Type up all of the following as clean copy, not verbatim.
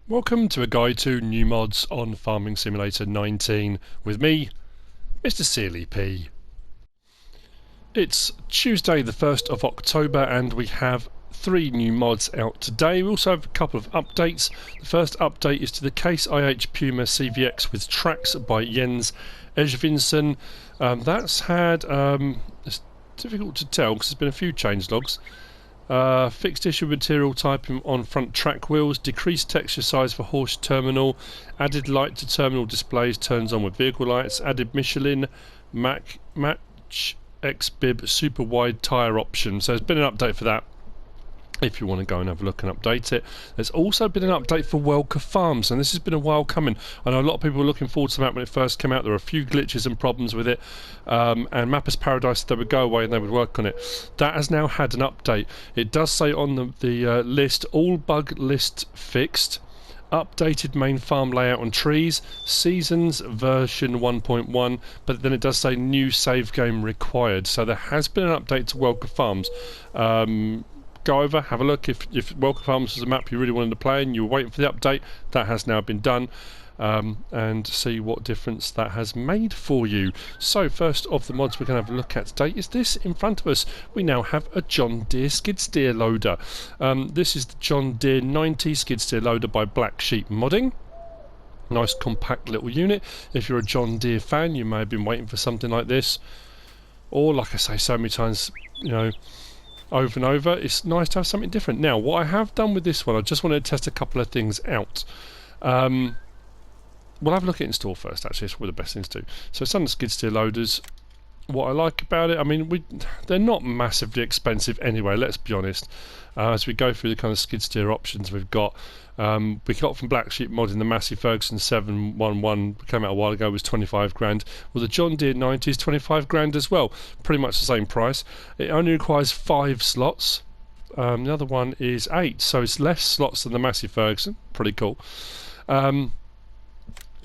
Welcome to a guide to new mods on Farming Simulator 19 with me, MrSealyp. It's Tuesday the 1st of October and we have 3 new mods out today. We also have a couple of updates. The first update is to the Case IH Puma CVX with tracks by Jens Ejvinsson. That's had, it's difficult to tell because there's been a few changelogs. Fixed issue material type on front track wheels, decreased texture size for horse terminal, added light to terminal displays turns on with vehicle lights, added Michelin Match X bib super wide tyre option. So there's been an update for that if you want to go and have a look and update it. There's also been an update for Welker Farms, and this has been a while coming. I know a lot of people were looking forward to that when it first came out. There were a few glitches and problems with it, and Mappers Paradise said they would go away and they would work on it. That has now had an update. It does say on the list, all bug list fixed, updated main farm layout and trees, seasons version 1.1, but then it does say new save game required. So there has been an update to Welker Farms. Go over, have a look. If Welker Farms was a map you really wanted to play and you were waiting for the update, that has now been done, and see what difference that has made for you. So first of the mods we're going to have a look at today is this in front of us. We now have a John Deere skid steer loader. This is the John Deere 90 skid steer loader by Blacksheep Modding. Nice compact little unit. If you're a John Deere fan, you may have been waiting for something like this, or like I say so many times, you know, over and over, it's nice to have something different. Now, what I have done with this one, I just wanted to test a couple of things out. We'll have a look at install first, actually. It's one of the best things to do. So it's on the skid steer loaders. What I like about it, I mean, they're not massively expensive anyway, let's be honest. As we go through the kind of skid steer options we got from Blacksheep Modding, the Massey Ferguson 711 came out a while ago, was 25 grand. Well, the John Deere 90 is 25 grand as well, pretty much the same price. It only requires 5 slots. The other one is 8, so it's less slots than the Massey Ferguson. Pretty cool.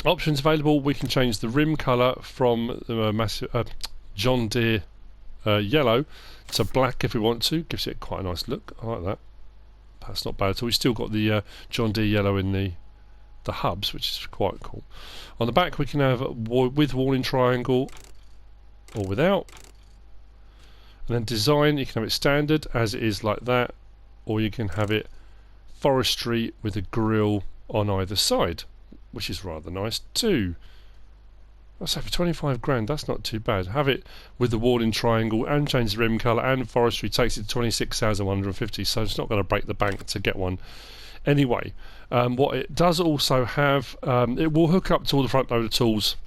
Options available: we can change the rim colour from the John Deere yellow to black if we want to. Gives it quite a nice look. I like that. That's not bad at all. We've still got the John Deere yellow in the hubs, which is quite cool. On the back we can have with walling triangle or without. And then design, you can have it standard as it is like that, or you can have it forestry with a grille on either side, which is rather nice too. So for 25 grand, that's not too bad. Have it with the walling triangle and change the rim colour and forestry takes it to 26,150, so it's not going to break the bank to get one. Anyway, what it does also have, it will hook up to all the front loader tools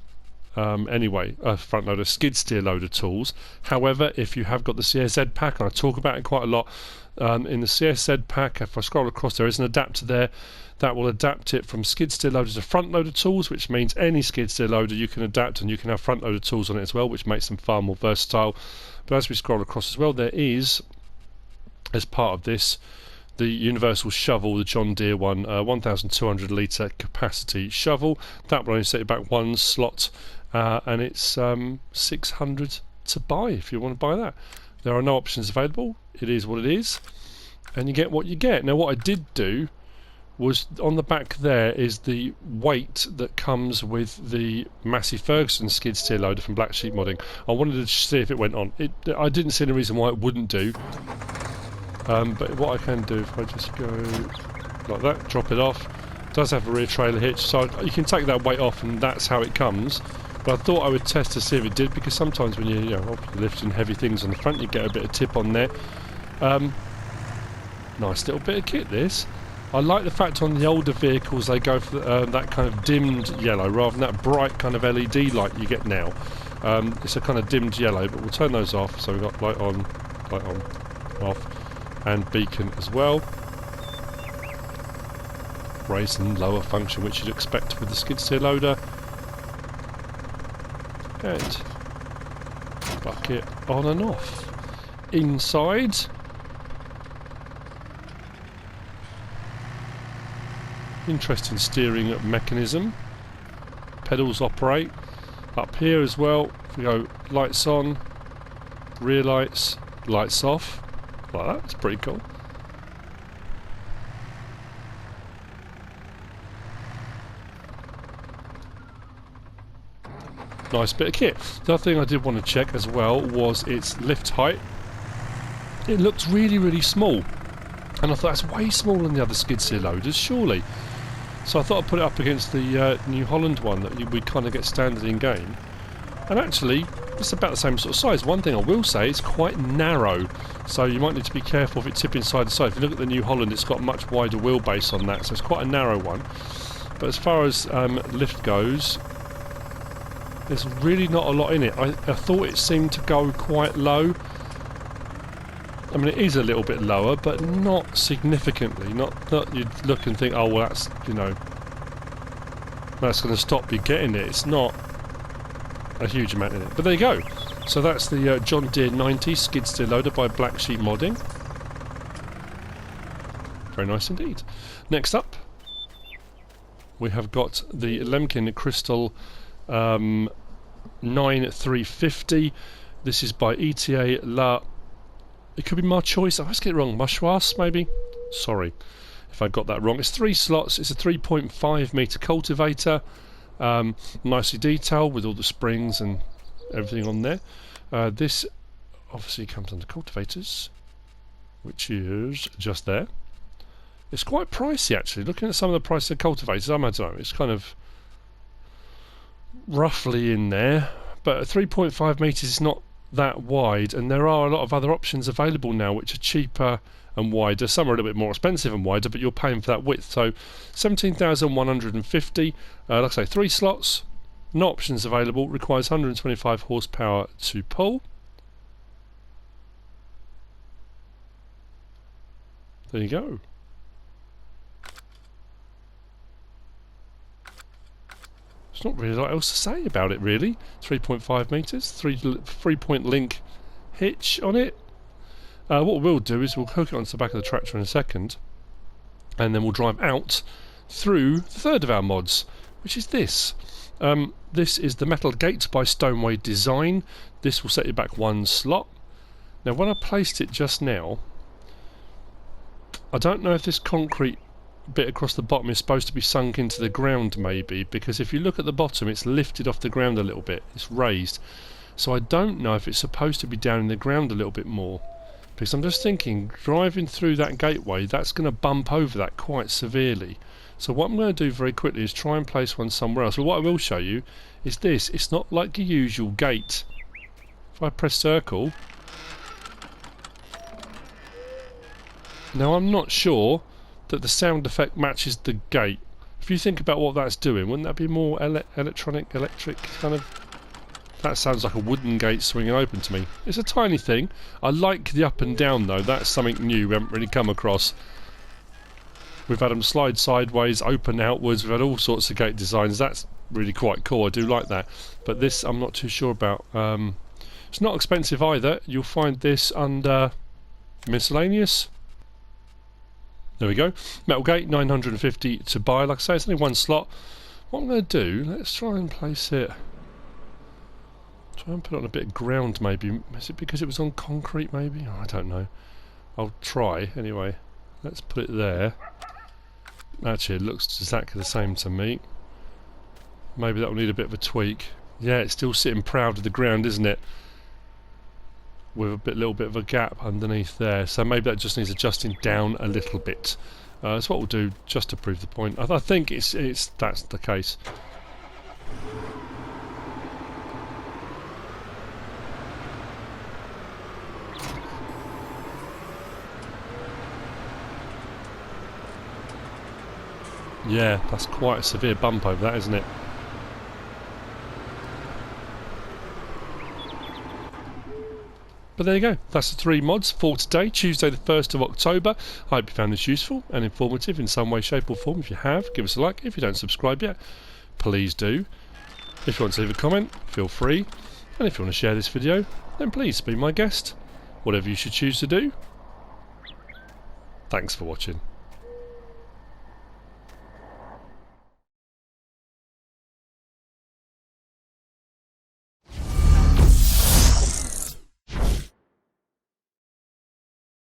anyway, front loader skid steer loader tools. However, if you have got the CSZ pack, and I talk about it quite a lot, in the CSZ pack, if I scroll across, there is an adapter there that will adapt it from skid steer loader to front loader tools, which means any skid steer loader you can adapt, and you can have front loader tools on it as well, which makes them far more versatile. But as we scroll across as well, there is, as part of this, the universal shovel, the John Deere one, 1,200 litre capacity shovel. That will only set you back 1 slot, and it's 600 to buy if you want to buy that. There are no options available. It is what it is, and you get what you get. Now, what I did do was on the back there is the weight that comes with the Massey Ferguson skid steer loader from Blacksheep Modding. I wanted to see if it went on. I didn't see any reason why it wouldn't do. But what I can do, if I just go like that, drop it off, it does have a rear trailer hitch, so you can take that weight off and that's how it comes. But I thought I would test to see if it did, because sometimes when you're lifting heavy things on the front, you get a bit of tip on there. Nice little bit of kit, this. I like the fact on the older vehicles they go for that kind of dimmed yellow rather than that bright kind of LED light you get now. It's a kind of dimmed yellow, but we'll turn those off. So we've got light on, off, and beacon as well. Raise and lower function, which you'd expect with the skid steer loader. And bucket on and off. Inside, interesting steering mechanism. Pedals operate. Up here as well, if we go lights on, rear lights, lights off. Like that, it's pretty cool. nice bit of kit. The other thing I did want to check as well was its lift height. It looks really, really small, and I thought that's way smaller than the other skid steer loaders, surely. So I thought I'd put it up against the New Holland one that we kind of get standard in game, and actually it's about the same sort of size. One thing I will say, it's quite narrow, so you might need to be careful of it tipping side to side. If you look at the New Holland, it's got a much wider wheelbase on that, so it's quite a narrow one. But as far as lift goes, there's really not a lot in it. I thought it seemed to go quite low. I mean, it is a little bit lower, but not significantly. Not you'd look and think, oh, well, that's, you know, that's going to stop you getting it. It's not a huge amount in it. But there you go. So that's the John Deere 90 skid steer loader by Blacksheep Modding. Very nice indeed. Next up, we have got the Lemken Crystal 9350. This is by E.T.A. It could be Marchoise. I always get it wrong. Marchoise, maybe? Sorry if I got that wrong. It's 3 slots. It's a 3.5 metre cultivator. Nicely detailed with all the springs and everything on there. This obviously comes under cultivators, which is just there. It's quite pricey, actually. Looking at some of the prices of cultivators, I don't know, it's kind of roughly in there. But 3.5 metres is not that wide, and there are a lot of other options available now which are cheaper and wider. Some are a little bit more expensive and wider, but you're paying for that width. So 17,150, like I say, 3 slots, no options available, requires 125 horsepower to pull. There you go. There's not really a lot else to say about it, really. 3.5 metres, 3-point link hitch on it. What we'll do is we'll hook it onto the back of the tractor in a second, and then we'll drive out through the third of our mods, which is this. This is the metal gate by Stoneway Design. This will set you back 1 slot. Now, when I placed it just now, I don't know if this concrete bit across the bottom is supposed to be sunk into the ground, maybe, because if you look at the bottom, it's lifted off the ground a little bit. It's raised. So I don't know if it's supposed to be down in the ground a little bit more, because I'm just thinking, driving through that gateway, that's going to bump over that quite severely. So what I'm going to do very quickly is try and place one somewhere else. But what I will show you is this. It's not like a usual gate. If I press circle, now I'm not sure that the sound effect matches the gate. If you think about what that's doing, wouldn't that be more electric kind of? That sounds like a wooden gate swinging open to me. It's a tiny thing. I like the up and down though. That's something new we haven't really come across. We've had them slide sideways, open outwards. We've had all sorts of gate designs. That's really quite cool. I do like that. But this I'm not too sure about. It's not expensive either. You'll find this under miscellaneous. There we go. Metal gate, 950 to buy. Like I say, it's only 1 slot. What I'm going to do, let's try and place it. Try and put it on a bit of ground, maybe. Is it because it was on concrete, maybe? Oh, I don't know. I'll try anyway. Let's put it there. Actually, it looks exactly the same to me. Maybe that will need a bit of a tweak. Yeah, it's still sitting proud of the ground, isn't it? With a little bit of a gap underneath there, so maybe that just needs adjusting down a little bit. That's what we'll do just to prove the point. I think that's the case. Yeah, that's quite a severe bump over that, isn't it? But there you go, that's the 3 mods for today, Tuesday the 1st of October. I hope you found this useful and informative in some way, shape or form. If you have, give us a like. If you don't subscribe yet, please do. If you want to leave a comment, feel free. And if you want to share this video, then please be my guest. Whatever you should choose to do. Thanks for watching.